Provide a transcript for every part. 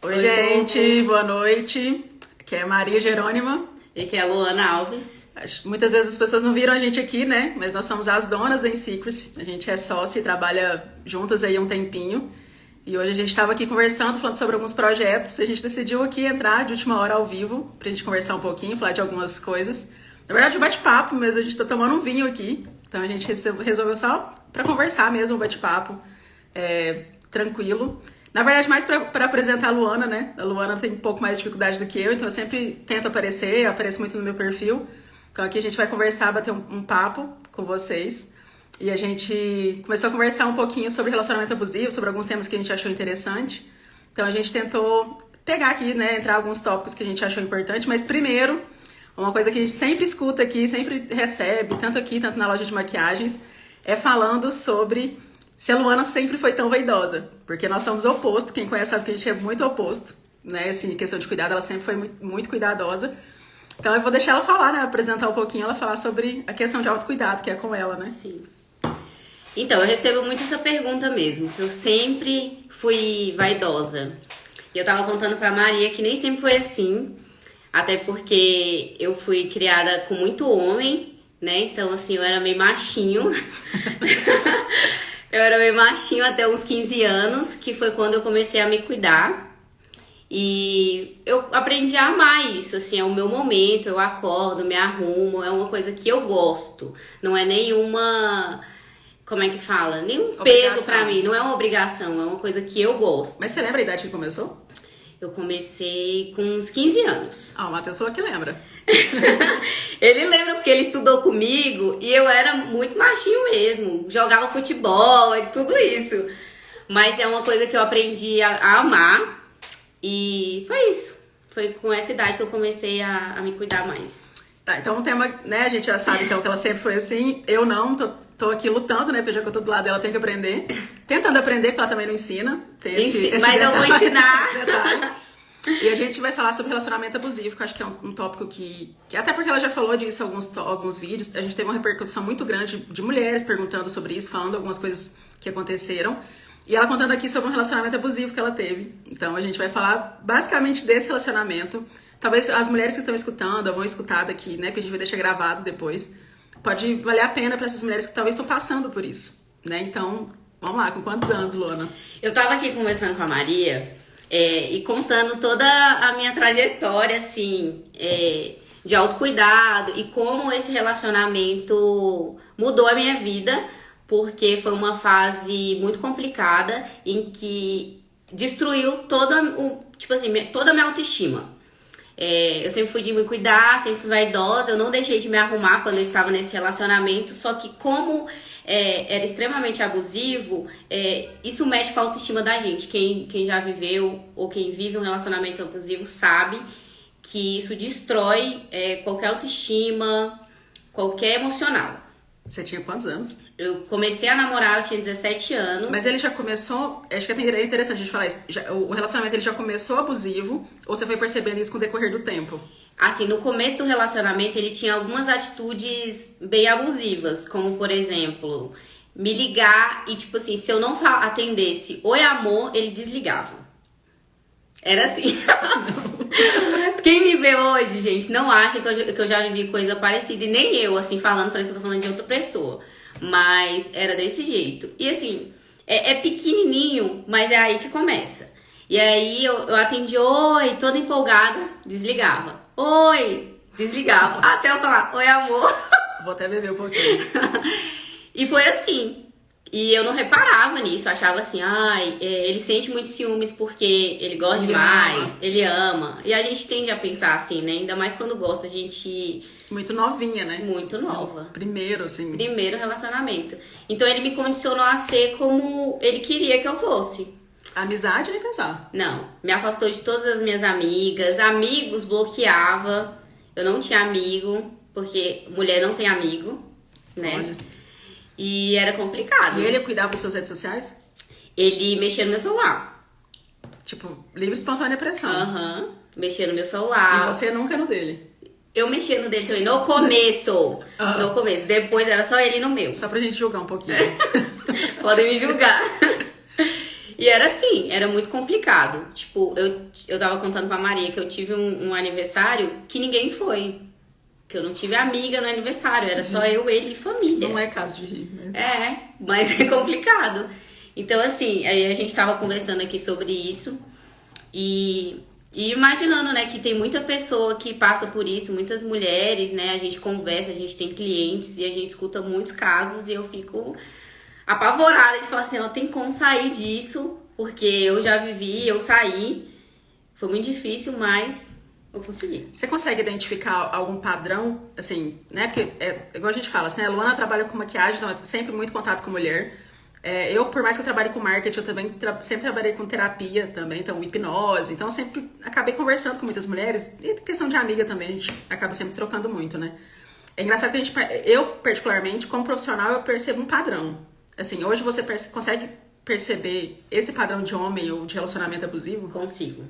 Oi, gente, boa noite. Aqui é Maria Jerônima. E aqui é a Luana Alves. Muitas vezes as pessoas não viram a gente aqui, né? Mas nós somos as donas da InSecrecy. A gente é sócia e trabalha juntas aí há um tempinho. E hoje a gente estava aqui conversando, falando sobre alguns projetos. A gente decidiu aqui entrar de última hora ao vivo pra gente conversar um pouquinho, falar de algumas coisas. Na verdade, um bate-papo, mas a gente tá tomando um vinho aqui. Então a gente resolveu só pra conversar mesmo, um bate-papo tranquilo. Na verdade, mais para apresentar a Luana, né? A Luana tem um pouco mais de dificuldade do que eu, então eu sempre tento aparecer, eu apareço muito no meu perfil. Então aqui a gente vai conversar, bater um papo com vocês. E a gente começou a conversar um pouquinho sobre relacionamento abusivo, sobre alguns temas que a gente achou interessante. Então a gente tentou pegar aqui, né, entrar alguns tópicos que a gente achou importante, mas primeiro, uma coisa que a gente sempre escuta aqui, sempre recebe, tanto aqui, tanto na loja de maquiagens, é falando sobre se a Luana sempre foi tão vaidosa, porque nós somos o oposto, quem conhece sabe que a gente é muito oposto, né, assim, em questão de cuidado, ela sempre foi muito, muito cuidadosa. Então eu vou deixar ela falar, né, apresentar um pouquinho, ela falar sobre a questão de autocuidado, que é com ela, né? Sim. Então, eu recebo muito essa pergunta mesmo, se eu sempre fui vaidosa. E eu tava contando pra Maria que nem sempre foi assim, até porque eu fui criada com muito homem, né, então assim, eu era meio machinho. Eu era meio machinho até uns 15 anos, que foi quando eu comecei a me cuidar. E eu aprendi a amar isso, assim, é o meu momento, eu acordo, me arrumo, é uma coisa que eu gosto. Não é nenhuma, como é que fala? Nenhum peso pra mim, não é uma obrigação, é uma coisa que eu gosto. Mas você lembra a idade que começou? Eu comecei com uns 15 anos. Ah, uma pessoa que lembra. Ele lembra porque ele estudou comigo e eu era muito machinho mesmo. Jogava futebol e tudo isso. Mas é uma coisa que eu aprendi a amar. E foi isso. Foi com essa idade que eu comecei a me cuidar mais. Tá, então o tema, né, a gente já sabe então que ela sempre foi assim. Eu não, tô aqui lutando, né, porque já que eu tô do lado dela, eu tenho que aprender. Tentando aprender, porque ela também não ensina. Tem esse Mas detalhe, eu vou ensinar. esse detalhe. E a gente vai falar sobre relacionamento abusivo, que eu acho que é um tópico que até porque ela já falou disso em alguns vídeos, a gente teve uma repercussão muito grande de mulheres perguntando sobre isso, falando algumas coisas que aconteceram. E ela contando aqui sobre um relacionamento abusivo que ela teve. Então a gente vai falar basicamente desse relacionamento. Talvez as mulheres que estão escutando, vão escutar daqui, né, porque a gente vai deixar gravado depois. Pode valer a pena para essas mulheres que talvez estão passando por isso, né? Então, vamos lá, com quantos anos, Luana? Eu tava aqui conversando com a Maria e contando toda a minha trajetória, assim, de autocuidado e como esse relacionamento mudou a minha vida, porque foi uma fase muito complicada em que destruiu toda a minha autoestima. Eu sempre fui de me cuidar, sempre fui vaidosa, eu não deixei de me arrumar quando eu estava nesse relacionamento, só que como era extremamente abusivo, isso mexe com a autoestima da gente. Quem já viveu ou quem vive um relacionamento abusivo sabe que isso destrói qualquer autoestima, qualquer emocional. Você tinha quantos anos? Eu comecei a namorar, eu tinha 17 anos. Mas ele já começou, acho que é interessante a gente falar isso, o relacionamento ele já começou abusivo ou você foi percebendo isso com o decorrer do tempo? Assim, no começo do relacionamento ele tinha algumas atitudes bem abusivas, como por exemplo, me ligar e tipo assim, se eu não atendesse oi amor, ele desligava. Era assim. Quem me vê hoje, gente, não acha que eu já vivi coisa parecida. E nem eu, assim, falando, parece que eu tô falando de outra pessoa. Mas era desse jeito. E assim, é pequenininho, mas é aí que começa. E aí eu atendi oi, toda empolgada, desligava. Oi, desligava. Nossa. Até eu falar, oi amor. Vou até beber um pouquinho. E foi assim. E eu não reparava nisso, eu achava assim, ele sente muitos ciúmes porque ele gosta demais, ele ama. E a gente tende a pensar assim, né? Ainda mais quando gosta, a gente... Muito novinha, né? Muito nova. Primeiro, assim. Primeiro relacionamento. Então ele me condicionou a ser como ele queria que eu fosse. Amizade, nem pensar. Não, me afastou de todas as minhas amigas, amigos bloqueava. Eu não tinha amigo, porque mulher não tem amigo, né? Olha. E era complicado. E ele cuidava das suas redes sociais? Ele mexia no meu celular. Tipo, livre espontânea pressão. Aham. Mexia no meu celular. E você nunca no dele? Eu mexia no dele também, no começo. No começo. Depois era só ele no meu. Só pra gente julgar um pouquinho. Podem me julgar. E era assim, era muito complicado. Tipo, eu tava contando pra Maria que eu tive um aniversário que ninguém foi. Que eu não tive amiga no aniversário, era só eu, ele e família. Não é caso de rir, né? Mas é complicado. Então, assim, aí a gente tava conversando aqui sobre isso e imaginando, né, que tem muita pessoa que passa por isso, muitas mulheres, né, a gente conversa, a gente tem clientes e a gente escuta muitos casos e eu fico apavorada de falar assim, ó, tem como sair disso, porque eu já vivi, eu saí, foi muito difícil, mas eu consegui. Você consegue identificar algum padrão, assim, né? Porque, igual a gente fala, assim, né? A Luana trabalha com maquiagem, então é sempre muito contato com mulher. Eu, por mais que eu trabalhe com marketing, eu também sempre trabalhei com terapia também, então hipnose. Então, eu sempre acabei conversando com muitas mulheres. E questão de amiga também, a gente acaba sempre trocando muito, né? É engraçado que eu, particularmente, como profissional, eu percebo um padrão. Assim, hoje você consegue perceber esse padrão de homem ou de relacionamento abusivo? Consigo.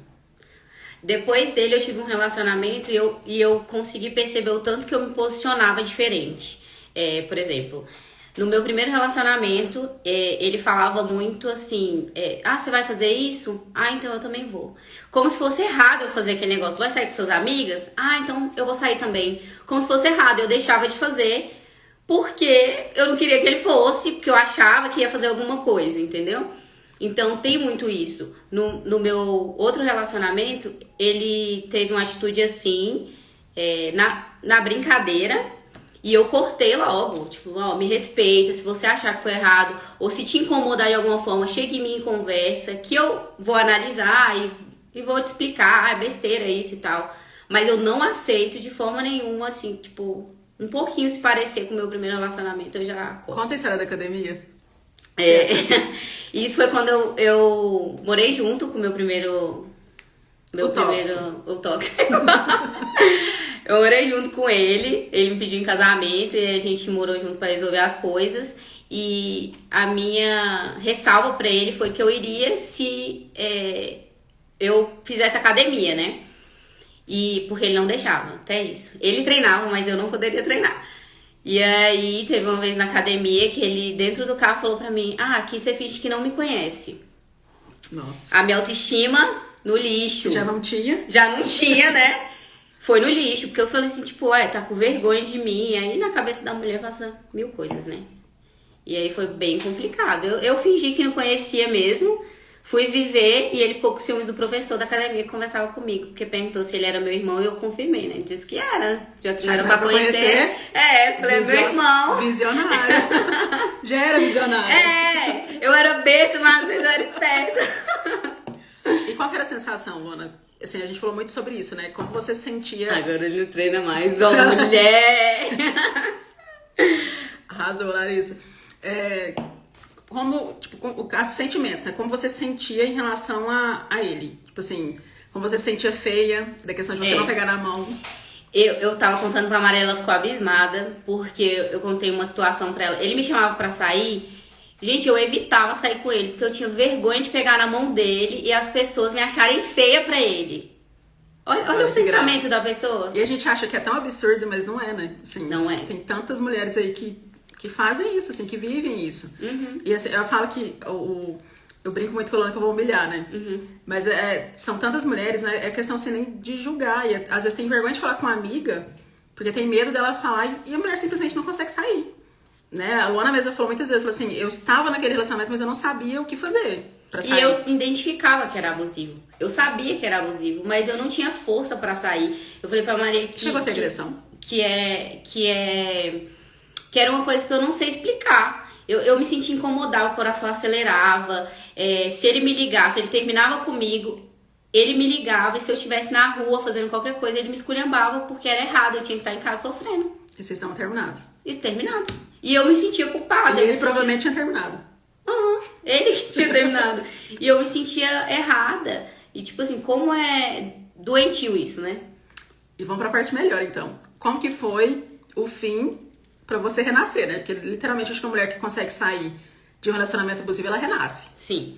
Depois dele eu tive um relacionamento e eu consegui perceber o tanto que eu me posicionava diferente. Por exemplo, no meu primeiro relacionamento, ele falava muito assim, você vai fazer isso? Ah, então eu também vou. Como se fosse errado eu fazer aquele negócio. Vai sair com suas amigas? Ah, então eu vou sair também. Como se fosse errado, eu deixava de fazer porque eu não queria que ele fosse, porque eu achava que ia fazer alguma coisa, entendeu? Então, tem muito isso. No meu outro relacionamento, ele teve uma atitude assim, na brincadeira, e eu cortei logo. Tipo, ó, me respeita, se você achar que foi errado, ou se te incomodar de alguma forma, chegue em mim em conversa, que eu vou analisar e vou te explicar, é besteira isso e tal. Mas eu não aceito de forma nenhuma, assim, tipo, um pouquinho se parecer com o meu primeiro relacionamento, eu já corto. Conta a história da academia. Isso foi quando eu morei junto com o meu primeiro. O tóxico. Eu morei junto com ele me pediu em casamento e a gente morou junto pra resolver as coisas. E a minha ressalva pra ele foi que eu iria se eu fizesse academia, né? E porque ele não deixava, até isso. Ele treinava, mas eu não poderia treinar. E aí, teve uma vez na academia que ele, dentro do carro, falou pra mim, aqui você finge que não me conhece. Nossa. A minha autoestima no lixo. Já não tinha? Já não tinha, né? Foi no lixo, porque eu falei assim, tipo, tá com vergonha de mim. Aí na cabeça da mulher passa mil coisas, né? E aí foi bem complicado. Eu fingi que não conhecia mesmo. Fui viver e ele ficou com ciúmes do professor da academia que conversava comigo. Porque perguntou se ele era meu irmão e eu confirmei, né? Ele disse que era. Já que não era pra conhecer. Falei, meu irmão. Visionário. Já era visionário. Eu era besta, mas às vezes eu era esperta. E qual que era a sensação, Luana? Assim, a gente falou muito sobre isso, né? Como você sentia... Agora ele não treina mais, mulher. Arrasou, Larissa. Como, tipo, os sentimentos, né? Como você sentia em relação a ele. Tipo assim, como você sentia feia, da questão de você não pegar na mão. Eu tava contando pra Maria, ela ficou abismada, porque eu contei uma situação pra ela. Ele me chamava pra sair, gente, eu evitava sair com ele, porque eu tinha vergonha de pegar na mão dele e as pessoas me acharem feia pra ele. Olha o pensamento da pessoa. E a gente acha que é tão absurdo, mas não é, né? Assim, não é. Tem tantas mulheres aí que fazem isso, assim, que vivem isso. Uhum. E assim, eu falo que eu brinco muito com o Luana que eu vou humilhar, né? Uhum. Mas são tantas mulheres, né? É questão assim, nem de julgar. E às vezes tem vergonha de falar com uma amiga, porque tem medo dela falar e a mulher simplesmente não consegue sair. Né? A Luana mesma falou muitas vezes, falou assim, eu estava naquele relacionamento, mas eu não sabia o que fazer pra sair. E eu identificava que era abusivo. Eu sabia que era abusivo, mas eu não tinha força pra sair. Eu falei pra Maria que... Chegou a ter agressão? Que era uma coisa que eu não sei explicar. Eu me sentia incomodar, o coração acelerava. Se ele me ligasse, ele terminava comigo, ele me ligava, e se eu estivesse na rua fazendo qualquer coisa, ele me esculhambava porque era errado, eu tinha que estar em casa sofrendo. E vocês estavam terminados? E terminados. E eu me sentia culpada. E ele provavelmente tinha terminado. Ele que tinha terminado. E eu me sentia errada. E tipo assim, como é doentio isso, né? E vamos pra parte melhor, então. Como que foi o fim pra você renascer, né? Porque literalmente acho que uma mulher que consegue sair de um relacionamento abusivo, ela renasce. Sim.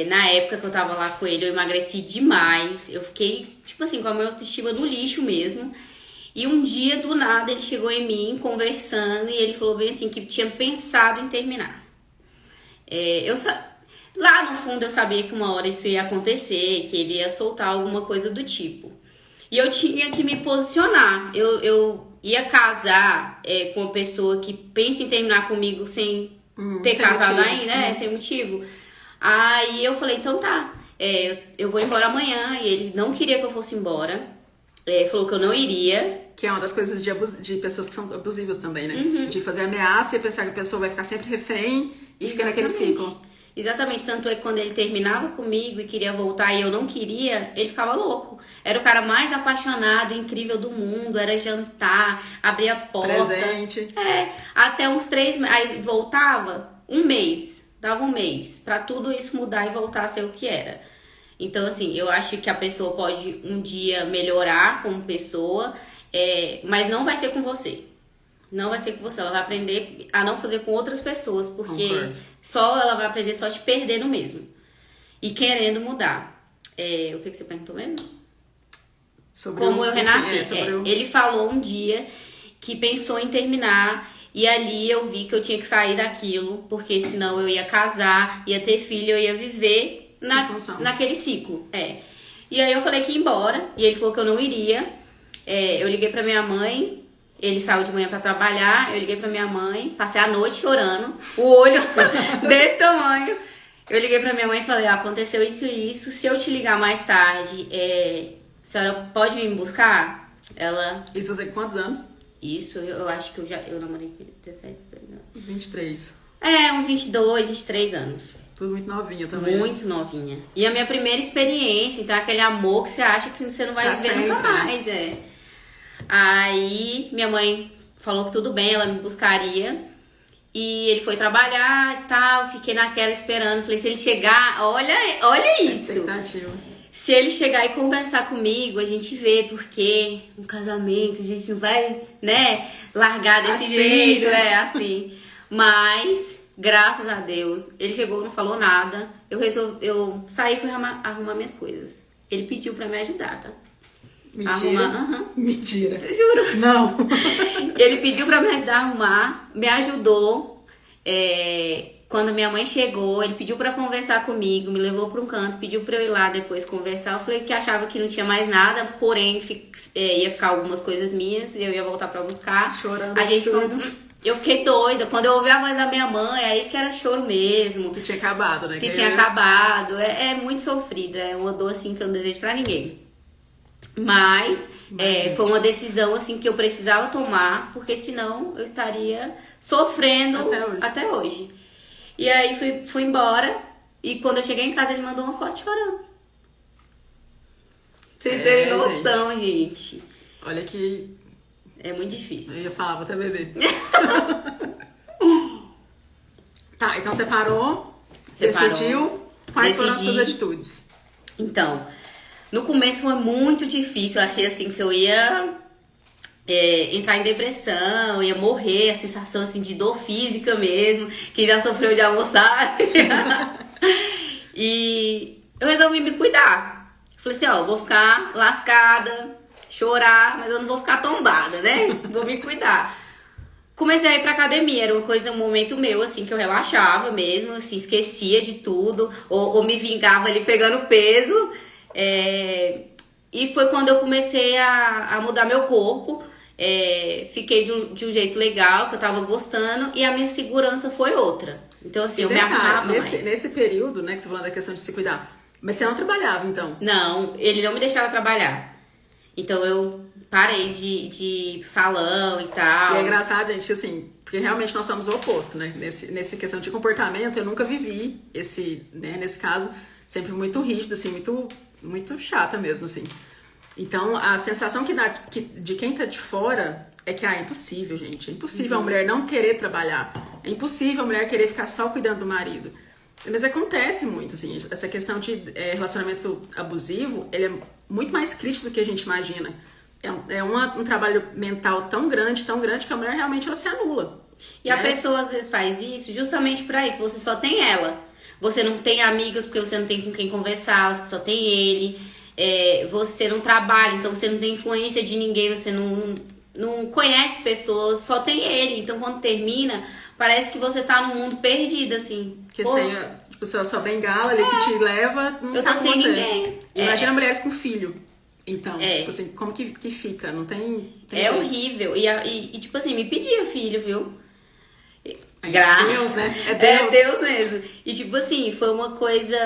Na época que eu tava lá com ele, eu emagreci demais. Eu fiquei, tipo assim, com a minha autoestima no lixo mesmo. E um dia, do nada, ele chegou em mim, conversando, e ele falou bem assim, que tinha pensado em terminar. Lá no fundo eu sabia que uma hora isso ia acontecer, que ele ia soltar alguma coisa do tipo. E eu tinha que me posicionar. Eu ia casar com uma pessoa que pensa em terminar comigo sem ter sem casado motivo. ainda, sem motivo. Aí eu falei, então tá, eu vou embora amanhã. E ele não queria que eu fosse embora. Falou que eu não iria. Que é uma das coisas de pessoas que são abusivas também, né? De fazer ameaça e pensar que a pessoa vai ficar sempre refém e fica naquele ciclo. Exatamente, tanto é que quando ele terminava comigo e queria voltar e eu não queria, ele ficava louco. Era o cara mais apaixonado, incrível do mundo, era jantar, abria a porta. Presente. Até uns 3 meses, aí voltava dava um mês, pra tudo isso mudar e voltar a ser o que era. Então, assim, eu acho que a pessoa pode um dia melhorar como pessoa, mas não vai ser com você. Não vai ser com você, ela vai aprender a não fazer com outras pessoas, porque só ela vai aprender só te perdendo mesmo. E querendo mudar. O que você perguntou mesmo? Sobre como eu renasci. Ele falou um dia que pensou em terminar, e ali eu vi que eu tinha que sair daquilo, porque senão eu ia casar, ia ter filho, eu ia viver naquele ciclo. E aí eu falei que ia embora, e ele falou que eu não iria. Eu liguei pra minha mãe. Ele saiu de manhã pra trabalhar, eu liguei pra minha mãe, passei a noite chorando, o olho desse tamanho. Eu liguei pra minha mãe e falei, aconteceu isso e isso, se eu te ligar mais tarde, a senhora pode vir me buscar? Ela... Isso você com quantos anos? Isso, eu acho que eu namorei com ele 17, 19. 23. Uns 22, 23 anos. Tudo muito novinha também. Muito novinha. E a minha primeira experiência, então aquele amor que você acha que você não vai viver nunca mais, Aí minha mãe falou que tudo bem, ela me buscaria. E ele foi trabalhar e tal, fiquei naquela esperando. Falei, se ele chegar, olha isso. Expectativa. Se ele chegar e conversar comigo, a gente vê, porque um casamento a gente não vai, largar desse assim, jeito, assim. Mas, graças a Deus, ele chegou, não falou nada. Eu saí e fui arrumar minhas coisas. Ele pediu pra me ajudar, tá? Mentira. Mentira. Eu juro. Não. Ele pediu pra me ajudar a arrumar, me ajudou. Quando minha mãe chegou, ele pediu pra conversar comigo, me levou pra um canto, pediu pra eu ir lá depois conversar. Eu falei que achava que não tinha mais nada, porém ia ficar algumas coisas minhas e eu ia voltar pra buscar. Chorando. Eu fiquei doida. Quando eu ouvi a voz da minha mãe, aí que era choro mesmo. Que tinha acabado, né? Que tinha acabado. É muito sofrido, é uma dor assim que eu não desejo pra ninguém. Mas foi uma decisão assim que eu precisava tomar, porque senão eu estaria sofrendo até hoje. E aí fui embora, e quando eu cheguei em casa ele mandou uma foto chorando. Vocês terem noção, gente. Olha que... É muito difícil. Eu ia falar, vou até beber. Tá, então separou, decidiu. Quais foram as suas atitudes? Então... No começo foi muito difícil, eu achei assim que eu ia entrar em depressão, ia morrer, a sensação assim de dor física mesmo, que já sofreu de amor, sabe? E eu resolvi me cuidar. Falei assim, vou ficar lascada, chorar, mas eu não vou ficar tombada, né? Vou me cuidar. Comecei a ir pra academia, era um momento meu, assim, que eu relaxava mesmo, assim, esquecia de tudo, ou me vingava ali pegando peso. E foi quando eu comecei a mudar meu corpo. Fiquei de um jeito legal, que eu tava gostando, e a minha segurança foi outra. Então, assim, eu me arrumava mais. Nesse período, né, que você falou da questão de se cuidar, mas você não trabalhava, então? Não, ele não me deixava trabalhar. Então, eu parei de salão e tal. E é engraçado, gente, assim, porque realmente nós somos o oposto, né? Nesse questão de comportamento, eu nunca vivi nesse caso, sempre muito rígido, assim, muito chata mesmo, assim. Então, a sensação que dá de quem tá de fora é que, é impossível, gente. É impossível a mulher não querer trabalhar. É impossível a mulher querer ficar só cuidando do marido. Mas acontece muito, assim, essa questão de relacionamento abusivo, ele é muito mais crítico do que a gente imagina. É um trabalho mental tão grande que a mulher realmente ela se anula. E a pessoa, às vezes, faz isso justamente pra isso. Você só tem ela. Você não tem amigos porque você não tem com quem conversar, você só tem ele. Você não trabalha, então você não tem influência de ninguém, você não conhece pessoas, só tem ele. Então quando termina, parece que você tá num mundo perdido, assim. Que sem, tipo, sua bengala ali que te leva, não eu tá tô com sem você. ninguém. Imagina mulheres com filho. Então, tipo assim, como que fica? Não tem é jeito. horrível. E, tipo assim, me pedia filho, viu? Graças. Deus, né? É Deus. É Deus mesmo. E tipo assim, foi uma coisa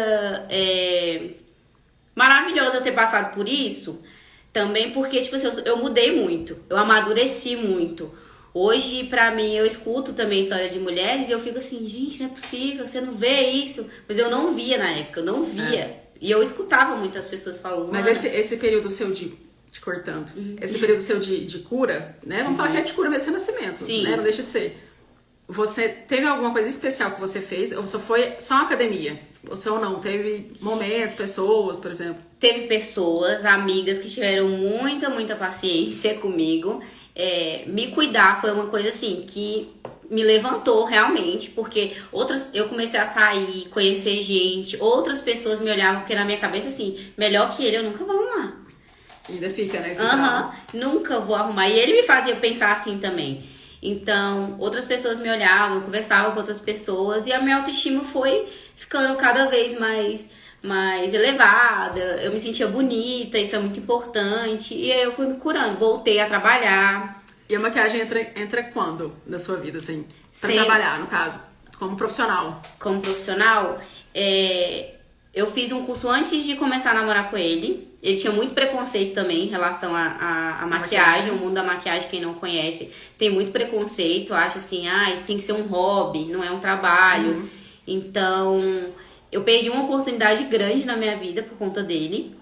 maravilhosa eu ter passado por isso. Também porque, tipo assim, eu mudei muito. Eu amadureci muito. Hoje, pra mim, eu escuto também história de mulheres e eu fico assim, gente, não é possível, você não vê isso. Mas eu não via na época, eu não via. E eu escutava muitas pessoas falando. Mas esse período seu de cortando, esse período seu de cura, né? Vamos falar que é de cura mesmo, nascimento, Sim. né? Não deixa de ser. Você teve alguma coisa especial que você fez? Ou só foi só academia? Ou não? Teve momentos, pessoas, por exemplo? Teve pessoas, amigas que tiveram muita paciência comigo. Me cuidar foi uma coisa assim que me levantou realmente, porque eu comecei a sair, conhecer gente, outras pessoas me olhavam, porque na minha cabeça assim, melhor que ele eu nunca vou arrumar. Ainda fica, né? Nunca vou arrumar. E ele me fazia pensar assim também. Então, outras pessoas me olhavam, eu conversava com outras pessoas e a minha autoestima foi ficando cada vez mais elevada. Eu me sentia bonita, isso é muito importante. E aí eu fui me curando, voltei a trabalhar. E a maquiagem entra quando na sua vida, assim? Pra Sempre. trabalhar, no caso, como profissional. Como profissional, eu fiz um curso antes de começar a namorar com ele. Ele tinha muito preconceito também em relação à maquiagem. O mundo da maquiagem, quem não conhece, tem muito preconceito. Acha assim, tem que ser um hobby, não é um trabalho. Então, eu perdi uma oportunidade grande na minha vida por conta dele.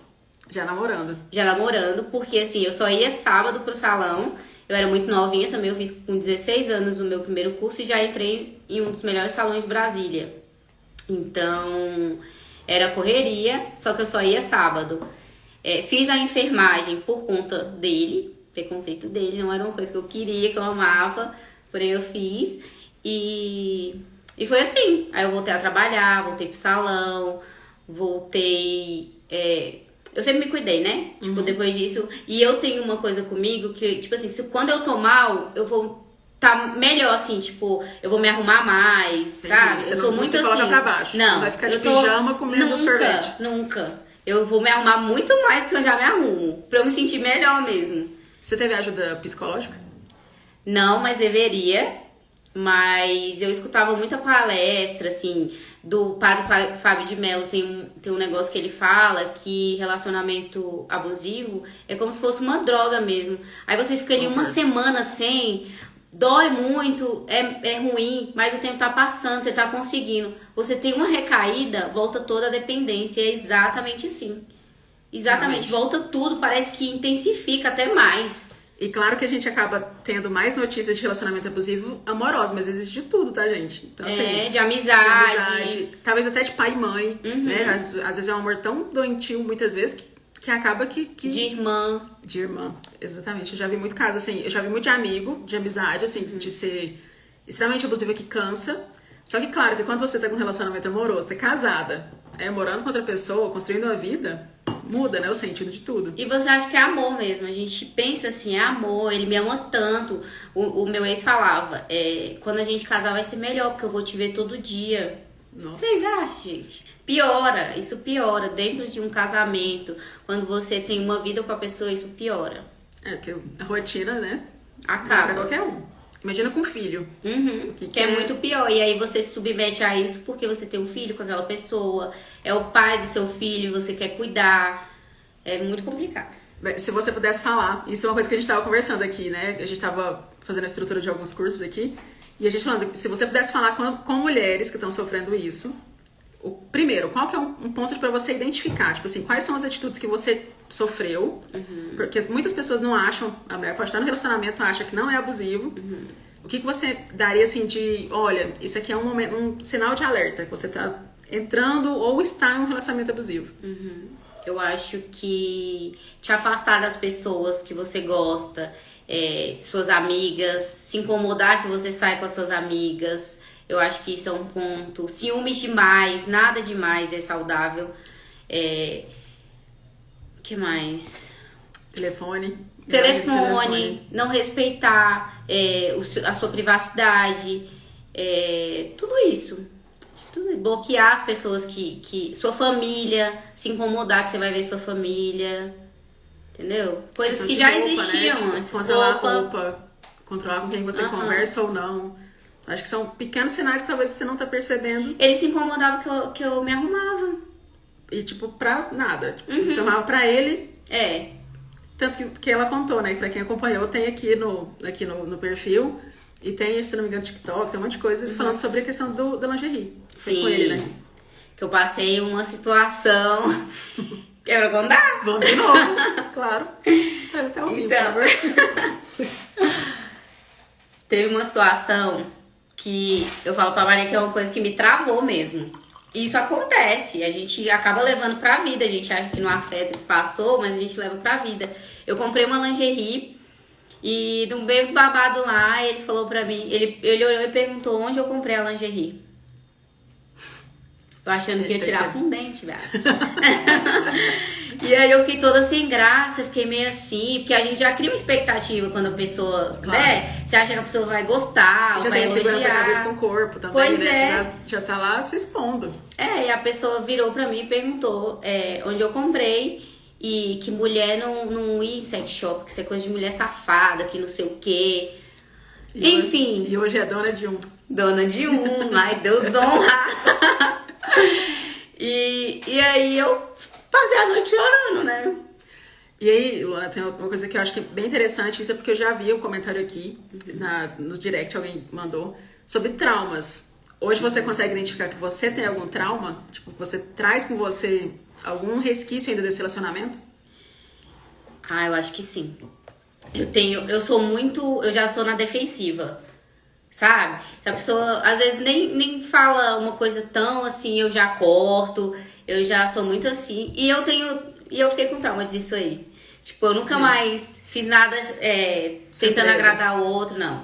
Já namorando. Porque assim, eu só ia sábado pro salão. Eu era muito novinha também, eu fiz com 16 anos o meu primeiro curso e já entrei em um dos melhores salões de Brasília. Então, era correria, só que eu só ia sábado. Fiz a enfermagem por conta dele, preconceito dele, não era uma coisa que eu queria, que eu amava, porém eu fiz. E foi assim, aí eu voltei a trabalhar, voltei pro salão, voltei... eu sempre me cuidei, né? Tipo, depois disso. E eu tenho uma coisa comigo que, tipo assim, quando eu tô mal, eu vou tá melhor, assim, tipo, eu vou me arrumar mais, sabe? Você eu sou muito você assim. coloca pra baixo. Não vai ficar de pijama comendo sorvete. Nunca. Eu vou me arrumar muito mais que eu já me arrumo. Pra eu me sentir melhor mesmo. Você teve ajuda psicológica? Não, mas deveria. Mas eu escutava muita palestra, assim, do padre Fábio de Mello. Tem um negócio que ele fala que relacionamento abusivo é como se fosse uma droga mesmo. Aí você fica ali uma semana sem, dói muito, é ruim, mas o tempo tá passando, você tá conseguindo. Você tem uma recaída, volta toda a dependência. É exatamente assim. Exatamente, volta tudo, parece que intensifica até mais. E claro que a gente acaba tendo mais notícias de relacionamento abusivo amoroso, mas existe de tudo, tá, gente? Então, assim, de amizade. Talvez até de pai e mãe, né? Às vezes é um amor tão doentio, muitas vezes, que acaba que... De irmã. De irmã, exatamente. Eu já vi muito caso, assim, eu já vi muito de amigo, de amizade, assim, de ser extremamente abusiva, que cansa. Só que, claro, que quando você tá com um relacionamento amoroso, tá casada, morando com outra pessoa, construindo uma vida... muda, né, o sentido de tudo. E você acha que é amor mesmo. A gente pensa assim, é amor, ele me ama tanto. O meu ex falava, quando a gente casar vai ser melhor, porque eu vou te ver todo dia. Nossa. Vocês acham, gente? Piora, isso piora. Dentro de um casamento, quando você tem uma vida com a pessoa, isso piora. Porque a rotina, né, acaba pra qualquer um. Imagina com filho. Que é muito pior. E aí você se submete a isso porque você tem um filho com aquela pessoa. É o pai do seu filho, você quer cuidar. É muito complicado. Se você pudesse falar, isso é uma coisa que a gente tava conversando aqui, né? A gente tava fazendo a estrutura de alguns cursos aqui. E a gente falando, se você pudesse falar com mulheres que estão sofrendo isso, primeiro, qual que é um ponto para você identificar? Tipo assim, quais são as atitudes que você sofreu? Porque muitas pessoas não acham, a mulher pode estar no relacionamento, acha que não é abusivo. O que você daria assim de, olha, isso aqui é um sinal de alerta, que você tá entrando ou está em um relacionamento abusivo? Eu acho que te afastar das pessoas que você gosta, suas amigas, se incomodar que você sai com as suas amigas. Eu acho que isso é um ponto. Ciúmes demais, nada demais é saudável. Que mais? Telefone, não respeitar a sua privacidade. Tudo isso. Bloquear as pessoas sua família, se incomodar que você vai ver sua família. Entendeu? Coisas que já roupa, existiam, né? Tipo, antes. controlar a roupa, controlar com quem você conversa ou não. Acho que são pequenos sinais que talvez você não tá percebendo. Ele se incomodava que eu me arrumava. E, tipo, pra nada. Tipo, você arrumava pra ele. Tanto que ela contou, né? Pra quem acompanhou, tem aqui no perfil. E tem, se não me engano, TikTok, tem um monte de coisa falando sobre a questão da lingerie. Sim. Com ele, né? Que eu passei uma situação... Quero contar? Vamos de novo, claro. Até ao vivo, então, por favor. Teve uma situação que eu falo pra Maria que é uma coisa que me travou mesmo. E isso acontece, a gente acaba levando pra vida, a gente acha que não afeta, que passou, mas a gente leva pra vida. Eu comprei uma lingerie e no meio do babado lá, ele falou pra mim, ele olhou e perguntou onde eu comprei a lingerie. Eu achando que ia tirar com um dente, velho. E aí eu fiquei toda sem graça, fiquei meio assim, porque a gente já cria uma expectativa quando a pessoa, né? Você acha que a pessoa vai gostar, já vai tem segurança elogiar. às vezes com o corpo também, Pois né? Já tá lá se expondo. E a pessoa virou pra mim e perguntou onde eu comprei e que mulher não ia em sex shop, que isso é coisa de mulher safada, que não sei o quê. Enfim. E hoje é dona de um. Dona de um, ai Deus honra. E aí eu passei a noite chorando, né? E aí, Luana, tem uma coisa que eu acho que é bem interessante, isso é porque eu já vi um comentário aqui, no direct, alguém mandou, sobre traumas. Hoje você consegue identificar que você tem algum trauma? Tipo, que você traz com você algum resquício ainda desse relacionamento? Eu acho que sim. Eu já sou na defensiva, sabe? Se a pessoa, às vezes, nem fala uma coisa tão assim, eu já corto, eu já sou muito assim. E eu fiquei com trauma disso aí. Tipo, eu nunca mais fiz nada tentando agradar o outro, não.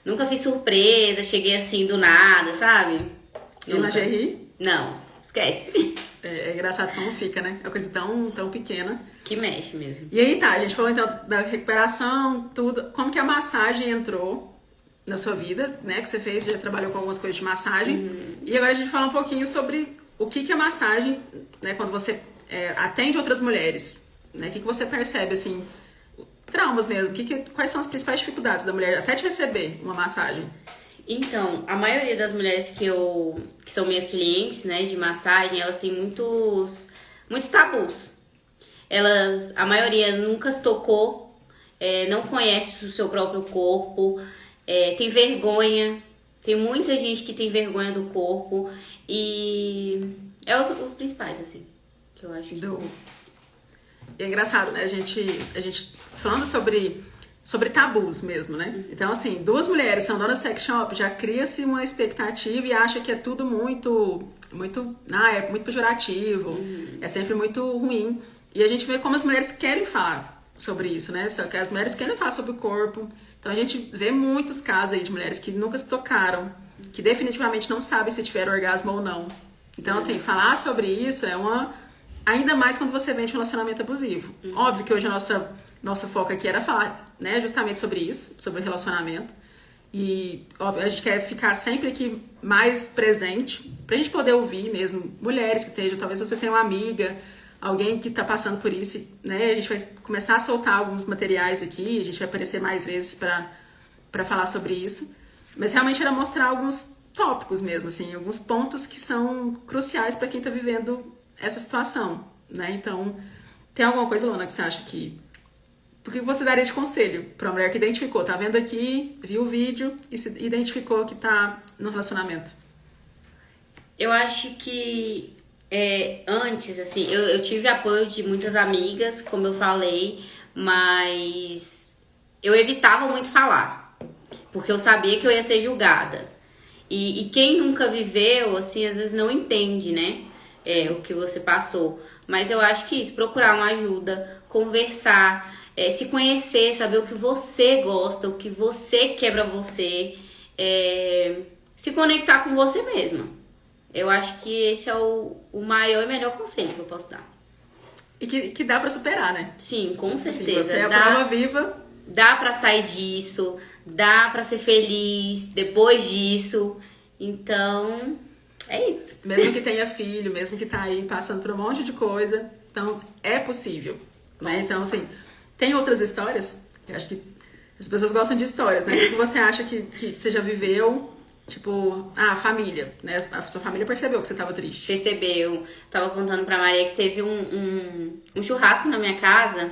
Nunca fiz surpresa, cheguei assim do nada, sabe? E lingerie? Não, esquece. É engraçado como fica, né? É uma coisa tão pequena. Que mexe mesmo. E aí a gente falou então da recuperação, tudo. Como que a massagem entrou na sua vida, né? Que você fez, já trabalhou com algumas coisas de massagem. E agora a gente fala um pouquinho sobre o que a massagem, né? Quando você atende outras mulheres, né? O que você percebe, assim, traumas mesmo? Quais são as principais dificuldades da mulher até de receber uma massagem? Então, a maioria das mulheres que são minhas clientes, né, de massagem, elas têm muitos tabus. A maioria nunca se tocou, não conhece o seu próprio corpo, tem vergonha. Tem muita gente que tem vergonha do corpo e os principais, assim, que eu acho. E é engraçado, né? A gente falando sobre tabus mesmo, né? Então, assim, duas mulheres são donas de sex shop, já cria-se uma expectativa e acha que é tudo muito pejorativo, é sempre muito ruim. E a gente vê como as mulheres querem falar sobre isso, né? Só que as mulheres querem falar sobre o corpo. Então a gente vê muitos casos aí de mulheres que nunca se tocaram, que definitivamente não sabem se tiveram orgasmo ou não. Então, assim, falar sobre isso ainda mais quando você vem de um relacionamento abusivo. Óbvio que hoje nosso foco aqui era falar, né, justamente sobre isso, sobre o relacionamento. E, óbvio, a gente quer ficar sempre aqui mais presente, pra gente poder ouvir mesmo mulheres que estejam, talvez você tenha uma amiga, alguém que tá passando por isso, né, a gente vai começar a soltar alguns materiais aqui, a gente vai aparecer mais vezes pra falar sobre isso. Mas realmente era mostrar alguns tópicos mesmo, assim, alguns pontos que são cruciais pra quem tá vivendo essa situação, né? Então, tem alguma coisa, Luana, que você acha que... Por que você daria de conselho pra uma mulher que identificou, tá vendo aqui, viu o vídeo e se identificou que tá no relacionamento? Eu acho que antes, assim, eu tive apoio de muitas amigas, como eu falei, mas eu evitava muito falar, porque eu sabia que eu ia ser julgada. E quem nunca viveu, assim, às vezes não entende, né? O que você passou. Mas eu acho que isso, procurar uma ajuda, conversar, se conhecer, saber o que você gosta, o que você quer pra você, se conectar com você mesma. Eu acho que esse é o maior e melhor conselho que eu posso dar. E que dá pra superar, né? Sim, com certeza. Assim, você é a prova viva. Dá pra sair disso, dá pra ser feliz depois disso. Então, é isso. Mesmo que tenha filho, mesmo que tá aí passando por um monte de coisa, então é possível, né? Então, assim, tem outras histórias, eu acho que as pessoas gostam de histórias, né? O que você acha que você já viveu, tipo, a família, né? A sua família percebeu que você tava triste. Percebeu. Tava contando pra Maria que teve um churrasco na minha casa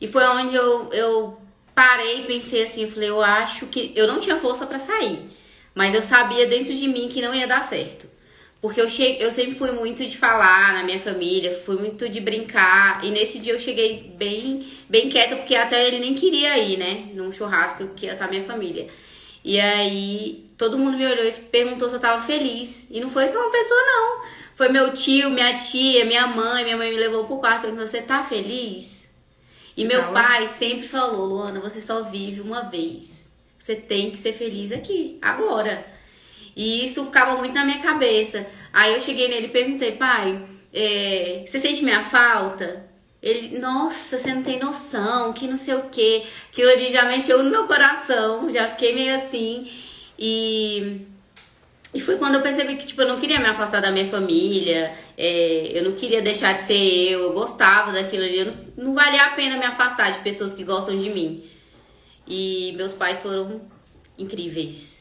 e foi onde eu parei e pensei assim, eu falei, eu acho que eu não tinha força pra sair, mas eu sabia dentro de mim que não ia dar certo. Porque eu sempre fui muito de falar na minha família, fui muito de brincar. E nesse dia eu cheguei bem quieta, porque até ele nem queria ir, né? Num churrasco que ia estar minha família. E aí todo mundo me olhou e perguntou se eu tava feliz. E não foi só uma pessoa, não. Foi meu tio, minha tia, minha mãe. Minha mãe me levou pro quarto e perguntou, você tá feliz? E meu pai sempre falou, Luana, você só vive uma vez. Você tem que ser feliz aqui, agora. E isso ficava muito na minha cabeça. Aí eu cheguei nele e perguntei, pai, você sente minha falta? Ele, nossa, você não tem noção, que não sei o quê. Aquilo ali já mexeu no meu coração, já fiquei meio assim. E foi quando eu percebi que, tipo, eu não queria me afastar da minha família, eu não queria deixar de ser eu gostava daquilo ali. Não valia a pena me afastar de pessoas que gostam de mim. E meus pais foram incríveis.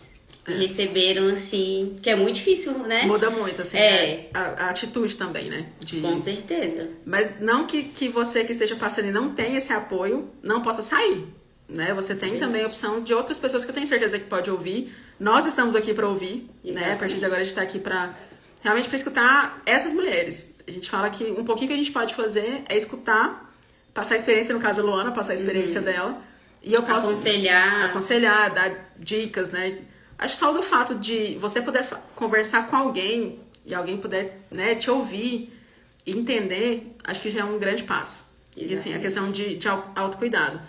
E receberam, assim, que é muito difícil, né? Muda muito, assim, né? A atitude também, né? Com certeza. Mas não que você que esteja passando e não tenha esse apoio, não possa sair, né? Você tem também a opção de outras pessoas que eu tenho certeza que pode ouvir. Nós estamos aqui para ouvir, né? A partir de agora a gente está aqui para realmente para escutar essas mulheres. A gente fala que um pouquinho que a gente pode fazer é escutar, passar a experiência, no caso da Luana, passar a experiência dela. E eu posso aconselhar, dar dicas, né? Acho só do fato de você poder conversar com alguém e alguém puder, né, te ouvir e entender, acho que já é um grande passo. Exatamente. E assim, a questão de autocuidado.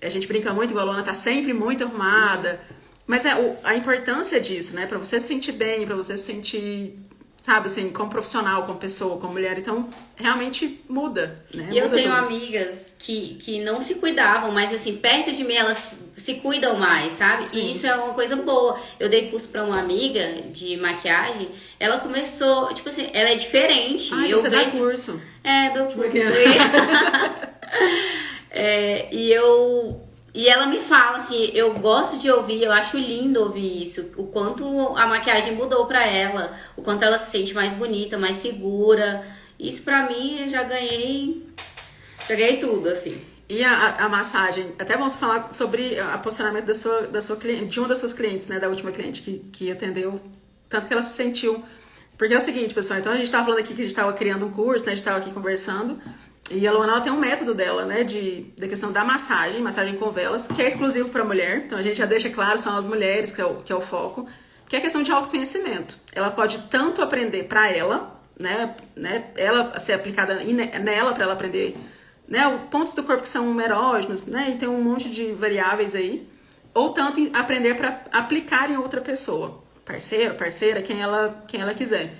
A gente brinca muito, igual a Luana tá sempre muito arrumada, mas a importância disso, né, pra você se sentir bem, pra você se sentir, sabe, assim, como profissional, como pessoa, como mulher, então realmente muda, né? E eu tenho amigas que não se cuidavam, mas assim, perto de mim elas se cuidam mais, sabe? Sim. E isso é uma coisa boa. Eu dei curso pra uma amiga de maquiagem, ela começou, tipo assim, ela é diferente. Você dá curso? Dou curso. E ela me fala assim, eu gosto de ouvir, eu acho lindo ouvir isso, o quanto a maquiagem mudou pra ela, o quanto ela se sente mais bonita, mais segura. Isso pra mim eu já ganhei tudo, assim. E a massagem, até vamos falar sobre o posicionamento da sua cliente, de uma das suas clientes, né, da última cliente que atendeu, tanto que ela se sentiu. Porque é o seguinte, pessoal, então a gente tava falando aqui que a gente tava criando um curso, né, a gente tava aqui conversando. E a Luana, ela tem um método dela, né, da questão da massagem com velas, que é exclusivo para mulher. Então a gente já deixa claro, são as mulheres que é o foco, que é a questão de autoconhecimento. Ela pode tanto aprender para ela, né, ela ser aplicada nela para ela aprender, né, pontos do corpo que são erógenos, né, e tem um monte de variáveis aí, ou tanto aprender para aplicar em outra pessoa, parceiro, parceira, quem ela quiser.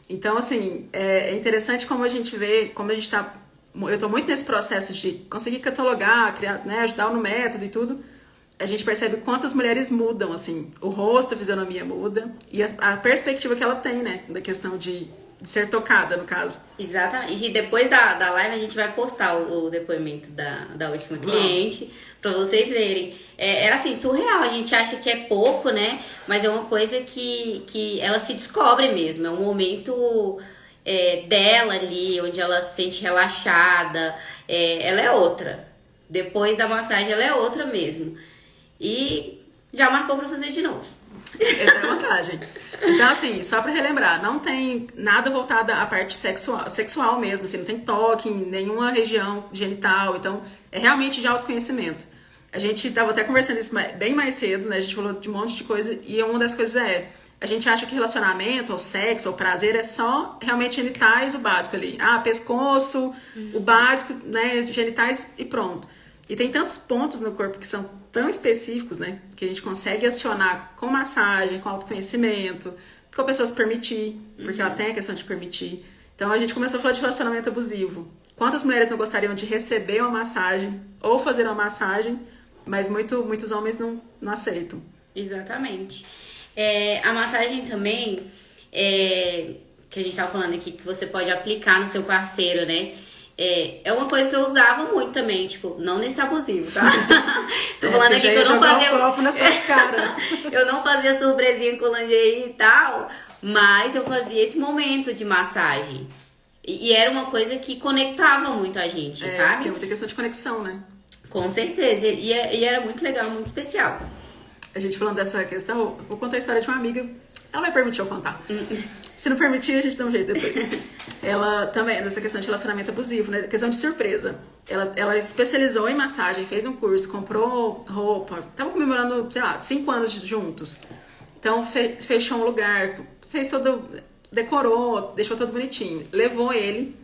Então, assim, é interessante como a gente vê, como a gente tá. Eu estou muito nesse processo de conseguir catalogar, criar, né, ajudar no método e tudo. A gente percebe quantas mulheres mudam, assim, o rosto, a fisionomia muda e a perspectiva que ela tem, né, da questão de ser tocada, no caso. Exatamente. E depois da live a gente vai postar o depoimento da última cliente para vocês verem. Era assim, surreal. A gente acha que é pouco, né, mas é uma coisa que ela se descobre mesmo. É um momento dela ali, onde ela se sente relaxada, ela é outra. Depois da massagem, ela é outra mesmo. E já marcou pra fazer de novo. Essa é a vantagem. Então, assim, só pra relembrar, não tem nada voltado à parte sexual mesmo, assim, não tem toque em nenhuma região genital, então é realmente de autoconhecimento. A gente tava até conversando isso bem mais cedo, né? A gente falou de um monte de coisa e uma das coisas a gente acha que relacionamento, ou sexo, ou prazer é só realmente genitais, o básico ali. Pescoço, o básico, né, genitais e pronto. E tem tantos pontos no corpo que são tão específicos, né, que a gente consegue acionar com massagem, com autoconhecimento, com a pessoa se permitir, porque ela tem a questão de permitir. Então a gente começou a falar de relacionamento abusivo. Quantas mulheres não gostariam de receber uma massagem, ou fazer uma massagem, Mas muitos homens não aceitam. Exatamente. A massagem também, que a gente tava falando aqui, que você pode aplicar no seu parceiro, né? É uma coisa que eu usava muito também, tipo, não nesse abusivo, tá? Tô falando aqui que eu não fazia. Um copo na sua cara. Eu não fazia surpresinha com lingerie e tal, mas eu fazia esse momento de massagem. E era uma coisa que conectava muito a gente, sabe? Porque é muita questão de conexão, né? Com certeza. E era muito legal, muito especial. A gente falando dessa questão, eu vou contar a história de uma amiga. Ela vai permitir eu contar. Se não permitir, a gente dá um jeito depois. Ela também, nessa questão de relacionamento abusivo, né? Questão de surpresa. Ela especializou em massagem, fez um curso, comprou roupa. Tava comemorando, sei lá, 5 anos juntos. Então, fechou um lugar, fez todo... Decorou, deixou tudo bonitinho. Levou ele,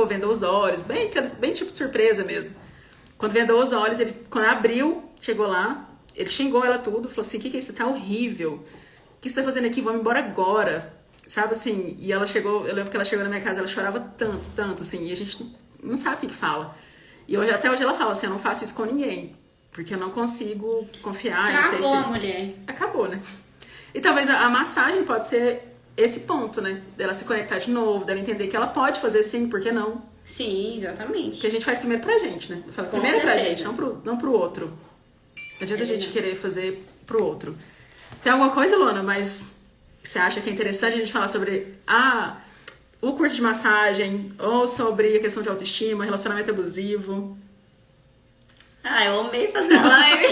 vendou os olhos, bem tipo de surpresa mesmo. Quando vendou os olhos, quando abriu, chegou lá, ele xingou ela tudo, falou assim, o que é isso? Tá horrível. O que você tá fazendo aqui? Vamos embora agora. Sabe assim? E ela chegou, eu lembro que ela chegou na minha casa, ela chorava tanto, assim, e a gente não sabe o que fala. E até hoje ela fala assim, eu não faço isso com ninguém, porque eu não consigo confiar. Acabou, a mulher. Acabou, né? E talvez a massagem pode ser esse ponto, né? Dela se conectar de novo, dela entender que ela pode fazer sim, por que não? Sim, exatamente. Que a gente faz primeiro pra gente, né? Eu falo, primeiro pra gente, não pro outro. Não adianta a gente querer fazer pro outro. Tem alguma coisa, Luana, mas você acha que é interessante a gente falar sobre o curso de massagem ou sobre a questão de autoestima, relacionamento abusivo? Eu amei fazer a live.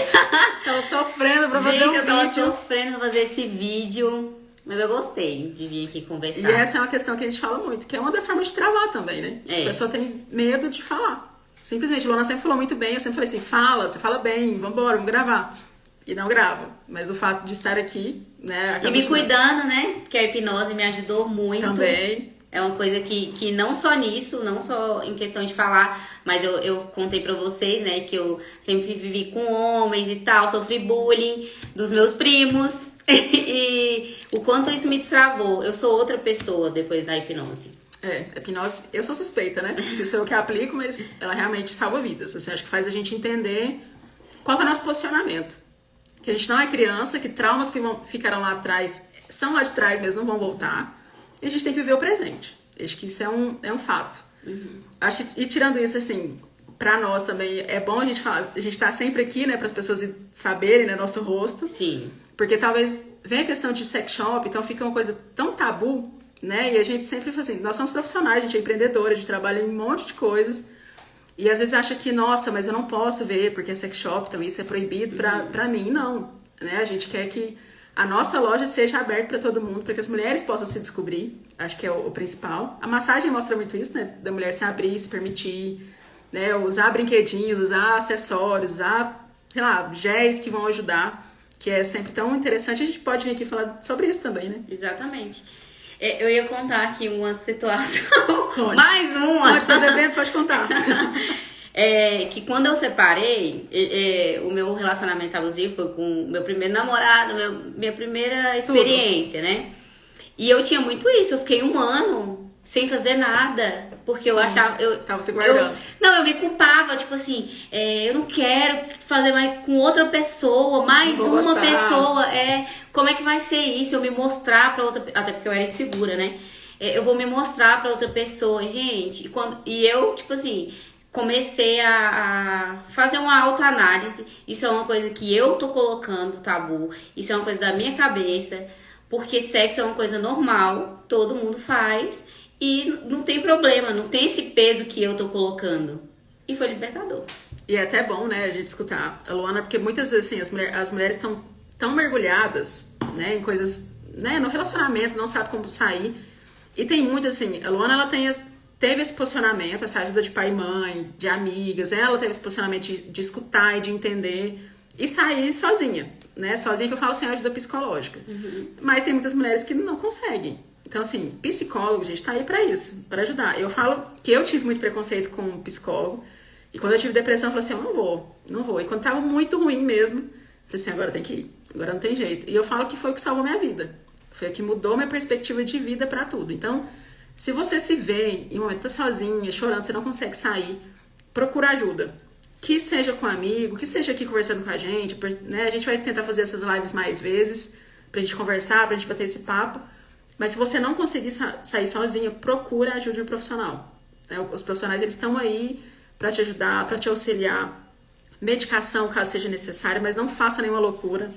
Tava sofrendo pra fazer um vídeo. Eu tava sofrendo pra fazer esse vídeo. Mas eu gostei de vir aqui conversar. E essa é uma questão que a gente fala muito, que é uma das formas de travar também, né? A pessoa tem medo de falar. Simplesmente, a Luana sempre falou muito bem, eu sempre falei assim, você fala bem, vambora, vamos gravar. E não grava. Mas o fato de estar aqui, né? E me cuidando, né? Porque a hipnose me ajudou muito. Também. É uma coisa que não só nisso, não só em questão de falar, mas eu contei pra vocês, né? Que eu sempre vivi com homens e tal, sofri bullying dos meus primos. E o quanto isso me destravou. Eu sou outra pessoa depois da hipnose. A hipnose, eu sou suspeita, né? Porque sou eu que aplico, mas ela realmente salva vidas. Assim, acho que faz a gente entender qual é o nosso posicionamento. Que a gente não é criança, que traumas que ficaram lá atrás são lá de trás, mas não vão voltar. E a gente tem que viver o presente. Acho que isso é um fato. Acho que, e tirando isso, assim, pra nós também é bom a gente falar, a gente tá sempre aqui, né, para as pessoas saberem, né, nosso rosto. Sim. Porque talvez venha a questão de sex shop, então fica uma coisa tão tabu, né? E a gente sempre fala assim, nós somos profissionais, a gente é empreendedora, a gente trabalha em um monte de coisas. E às vezes acha que, nossa, mas eu não posso ver porque é sex shop, então isso é proibido pra mim. Não, né? A gente quer que a nossa loja seja aberta para todo mundo, para que as mulheres possam se descobrir. Acho que é o principal. A massagem mostra muito isso, né? Da mulher se abrir, se permitir, né? Usar brinquedinhos, usar acessórios, usar, sei lá, géis que vão ajudar. Que é sempre tão interessante, a gente pode vir aqui falar sobre isso também, né? Exatamente. Eu ia contar aqui uma situação. Pode. Mais uma. Pode estar bebendo, pode contar. Que quando eu separei, o meu relacionamento abusivo foi com o meu primeiro namorado, minha primeira experiência, né? E eu tinha muito isso, eu fiquei 1 ano sem fazer nada, porque eu achava... Tava se guardando. Eu me culpava, tipo assim, eu não quero fazer mais com outra pessoa, mais uma pessoa, como é que vai ser isso? Eu me mostrar pra outra... Até porque eu era insegura, né? Eu vou me mostrar pra outra pessoa, gente, e eu, tipo assim... Comecei a fazer uma autoanálise. Isso é uma coisa que eu tô colocando tabu. Isso é uma coisa da minha cabeça. Porque sexo é uma coisa normal. Todo mundo faz. E não tem problema. Não tem esse peso que eu tô colocando. E foi libertador. E é até bom, né, a gente escutar a Luana. Porque muitas vezes, assim, as mulheres estão tão mergulhadas, né, em coisas, né, no relacionamento. Não sabe como sair. E tem muitas, assim, a Luana, ela teve esse posicionamento, essa ajuda de pai e mãe, de amigas, ela teve esse posicionamento de escutar e de entender e sair sozinha, né? Sozinha que eu falo sem ajuda psicológica. Mas tem muitas mulheres que não conseguem. Então, assim, psicólogo, gente, tá aí pra isso, pra ajudar. Eu falo que eu tive muito preconceito com psicólogo e quando eu tive depressão, eu falei assim, eu não vou. E quando tava muito ruim mesmo, eu falei assim, agora tem que ir, agora não tem jeito. E eu falo que foi o que salvou minha vida. Foi o que mudou minha perspectiva de vida pra tudo. Então, se você se vê em um momento tá sozinha, chorando, você não consegue sair, procura ajuda. que seja com um amigo, que seja aqui conversando com a gente, né? A gente vai tentar fazer essas lives mais vezes, pra gente conversar, pra gente bater esse papo. Mas se você não conseguir sair sozinha, procura a ajuda de um profissional. Né? Os profissionais, eles estão aí pra te ajudar, pra te auxiliar. Medicação, caso seja necessário, mas não faça nenhuma loucura.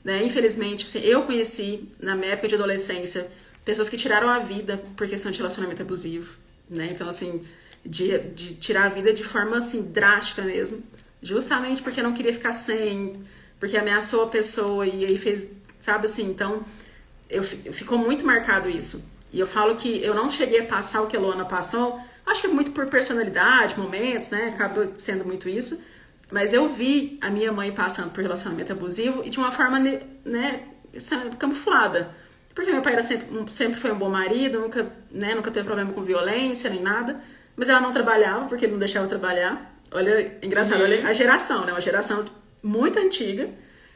Né? Infelizmente, assim, eu conheci, na minha época de adolescência, pessoas que tiraram a vida por questão de relacionamento abusivo. Né? Então, assim, de tirar a vida de forma, assim, drástica mesmo. Justamente porque não queria ficar sem, porque ameaçou a pessoa e aí fez, sabe assim, então... ficou muito marcado isso. E eu falo que eu não cheguei a passar o que a Luana passou, acho que é muito por personalidade, momentos, né? Acaba sendo muito isso. Mas eu vi a minha mãe passando por relacionamento abusivo e de uma forma, né, camuflada. Porque meu pai era sempre foi um bom marido, nunca teve problema com violência nem nada. Mas ela não trabalhava, porque ele não deixava trabalhar. Olha, engraçado, olha a geração, né? Uma geração muito antiga.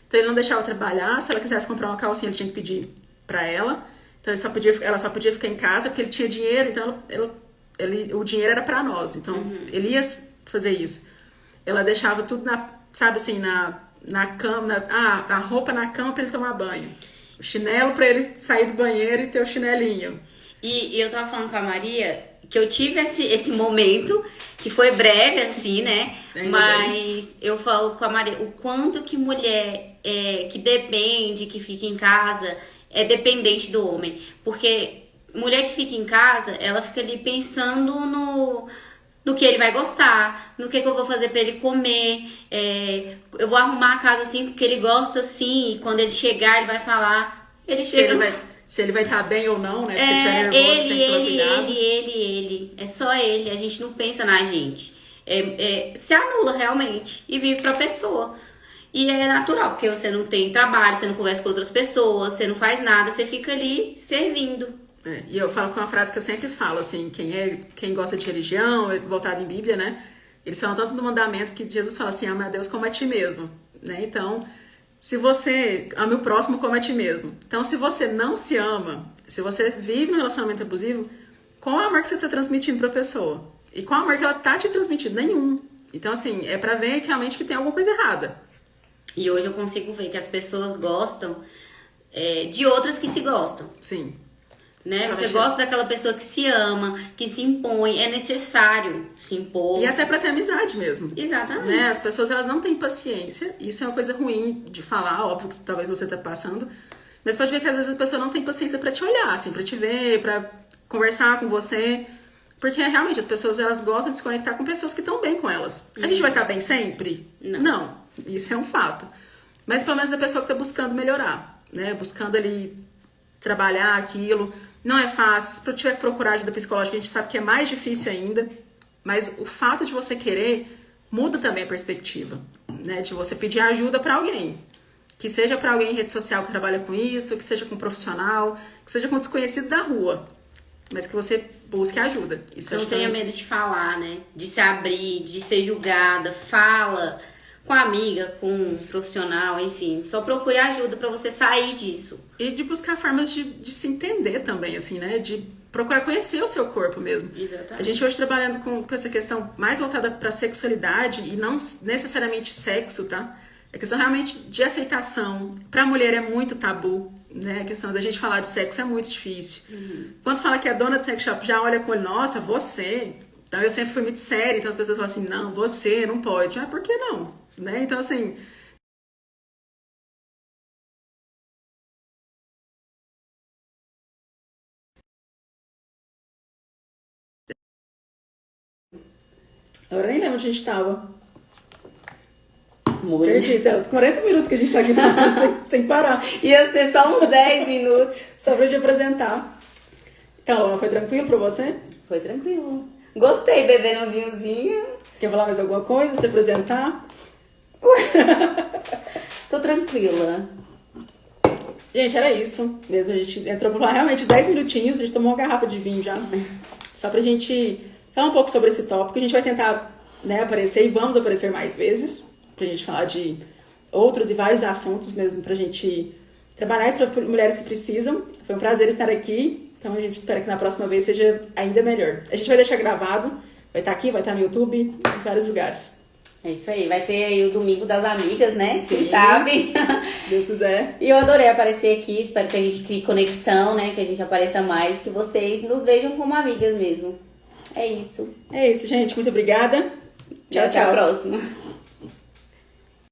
Então ele não deixava trabalhar. Se ela quisesse comprar uma calcinha, ele tinha que pedir pra ela. Então ela só podia ficar em casa porque ele tinha dinheiro, então o dinheiro era pra nós. Então ele ia fazer isso. Ela deixava tudo sabe assim, na cama, a roupa na cama pra ele tomar banho. O chinelo pra ele sair do banheiro e ter o chinelinho. E eu tava falando com a Maria que eu tive esse momento, que foi breve, assim, né? Mas eu falo com a Maria o quanto que mulher que depende, que fica em casa, é dependente do homem. Porque mulher que fica em casa, ela fica ali pensando no que ele vai gostar, no que eu vou fazer pra ele comer. Eu vou arrumar a casa assim porque ele gosta assim, e quando ele chegar, ele vai falar. Se ele vai estar bem ou não, né? Se estiver nervoso, tem que tomar cuidado. Ele. É só ele. A gente não pensa na gente. Se anula realmente e vive pra pessoa. E é natural, porque você não tem trabalho, você não conversa com outras pessoas, você não faz nada, você fica ali servindo. E eu falo com uma frase que eu sempre falo, assim, quem gosta de religião, voltado em Bíblia, né? Eles falam tanto do mandamento que Jesus fala assim, ama a Deus como a ti mesmo, né? Então, se você ama o próximo como a ti mesmo. Então, se você não se ama, se você vive num relacionamento abusivo, qual é o amor que você está transmitindo para a pessoa? E qual é o amor que ela tá te transmitindo? Nenhum. Então, assim, é para ver realmente que tem alguma coisa errada. E hoje eu consigo ver que as pessoas gostam de outras que se gostam. Sim. Né? Você gosta daquela pessoa que se ama, que se impõe, é necessário se impor. E até pra ter amizade mesmo. Exatamente. Né? As pessoas, elas não têm paciência, isso é uma coisa ruim de falar, óbvio que talvez você tá passando, mas pode ver que às vezes a pessoa não tem paciência pra te olhar, assim, pra te ver, pra conversar com você, porque realmente as pessoas, elas gostam de se conectar com pessoas que estão bem com elas. A gente vai estar bem sempre? Não, isso é um fato. Mas pelo menos da pessoa que tá buscando melhorar, né? Buscando ali trabalhar aquilo. Não é fácil, se tiver que procurar ajuda psicológica, a gente sabe que é mais difícil ainda, mas o fato de você querer muda também a perspectiva, né? De você pedir ajuda para alguém, que seja para alguém em rede social que trabalha com isso, que seja com um profissional, que seja com um desconhecido da rua, mas que você busque ajuda. Isso não tenha medo de falar, né? De se abrir, de ser julgada, fala com a amiga, com um profissional, enfim. Só procure ajuda pra você sair disso. E de buscar formas de se entender também, assim, né? De procurar conhecer o seu corpo mesmo. Exatamente. A gente hoje trabalhando com essa questão mais voltada pra sexualidade e não necessariamente sexo, tá? É questão realmente de aceitação. Pra mulher é muito tabu, né? A questão da gente falar de sexo é muito difícil. Quando fala que é dona de sex shop, já olha com ele, nossa, você... Então eu sempre fui muito séria, então as pessoas falam assim, não, você não pode. Ah, por que não? Né? Então, assim... Agora nem lembro onde a gente estava. Acredita, 40 minutos que a gente tá aqui falando, sem parar. Ia ser só uns 10 minutos. Só pra te apresentar. Então, foi tranquilo pra você? Foi tranquilo. Gostei, bebendo um vinhozinho. Quer falar mais alguma coisa? Se apresentar? Tô tranquila. Gente, era isso mesmo. A gente entrou por lá realmente 10 minutinhos. A gente tomou uma garrafa de vinho já. Só pra gente falar um pouco sobre esse tópico. A gente vai tentar, né, aparecer e vamos aparecer mais vezes. Pra gente falar de outros e vários assuntos mesmo. Pra gente trabalhar isso para mulheres que precisam. Foi um prazer estar aqui. Então a gente espera que na próxima vez seja ainda melhor. A gente vai deixar gravado. Vai estar aqui, vai estar no YouTube, em vários lugares. É isso aí, vai ter aí o Domingo das Amigas, né? Sim. Quem sabe? Se Deus quiser. E eu adorei aparecer aqui, espero que a gente crie conexão, né? Que a gente apareça mais, que vocês nos vejam como amigas mesmo. É isso. É isso, gente. Muito obrigada. Tchau, Até a tchau. próxima.